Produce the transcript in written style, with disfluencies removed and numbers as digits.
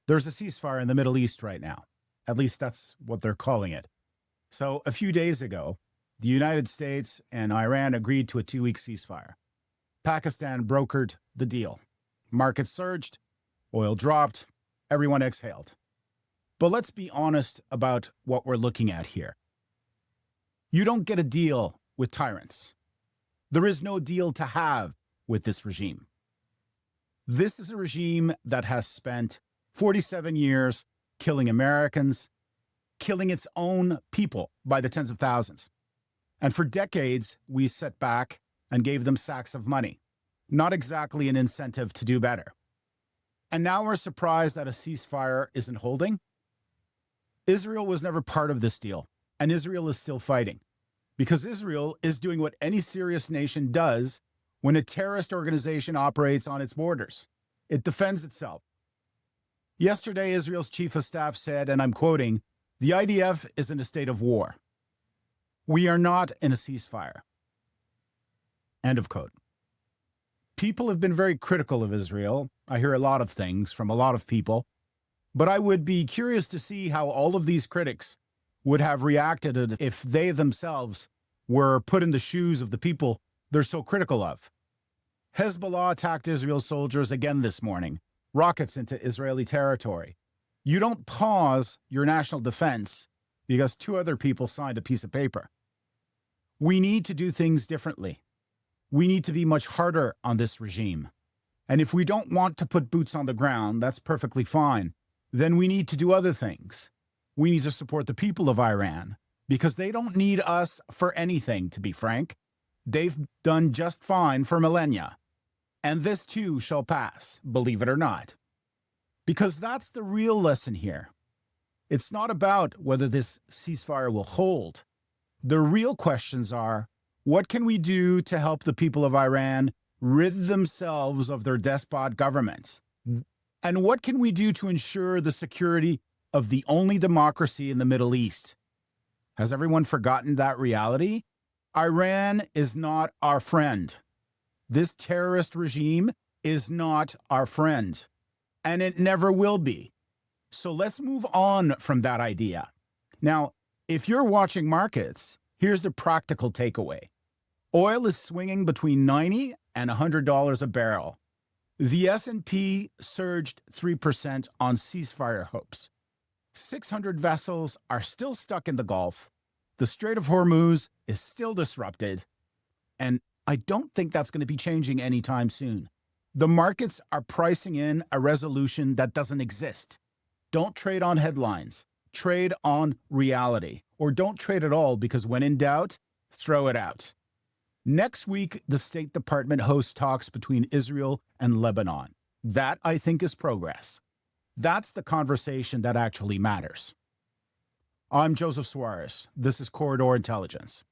There's a ceasefire in the Middle East right now. At least that's what they're calling it. So a few days ago, the United States and Iran agreed to a 2-week ceasefire. Pakistan brokered the deal. Markets surged, oil dropped, everyone exhaled. But let's be honest about what we're looking at here. You don't get a deal with tyrants. There is no deal to have with this regime. This is a regime that has spent 47 years killing Americans, killing its own people by the tens of thousands. And for decades, we sat back and gave them sacks of money. Not exactly an incentive to do better. And now we're surprised that a ceasefire isn't holding. Israel was never part of this deal, and Israel is still fighting. Because Israel is doing what any serious nation does when a terrorist organization operates on its borders. It defends itself. Yesterday, Israel's chief of staff said, and I'm quoting, "The IDF is in a state of war. We are not in a ceasefire." End of quote. People have been very critical of Israel. I hear a lot of things from a lot of people, but I would be curious to see how all of these critics would have reacted if they themselves were put in the shoes of the people they're so critical of. Hezbollah attacked Israel's soldiers again this morning, rockets into Israeli territory. You don't pause your national defense because two other people signed a piece of paper. We need to do things differently. We need to be much harder on this regime. And if we don't want to put boots on the ground, that's perfectly fine. Then we need to do other things. We need to support the people of Iran because they don't need us for anything, to be frank. They've done just fine for millennia. And this too shall pass, believe it or not. Because that's the real lesson here. It's not about whether this ceasefire will hold. The real questions are, what can we do to help the people of Iran rid themselves of their despot government? And what can we do to ensure the security of the only democracy in the Middle East? Has everyone forgotten that reality? Iran is not our friend. This terrorist regime is not our friend, and it never will be. So let's move on from that idea. Now, if you're watching markets, here's the practical takeaway. Oil is swinging between $90 and $100 a barrel. The S&P surged 3% on ceasefire hopes. 600 vessels are still stuck in the Gulf. The Strait of Hormuz is still disrupted. And I don't think that's going to be changing anytime soon. The markets are pricing in a resolution that doesn't exist. Don't trade on headlines. Trade on reality. Or don't trade at all because when in doubt, throw it out. Next week, the State Department hosts talks between Israel and Lebanon. That, I think, is progress. That's the conversation that actually matters. I'm Joseph Suarez. This is Corridor Intelligence.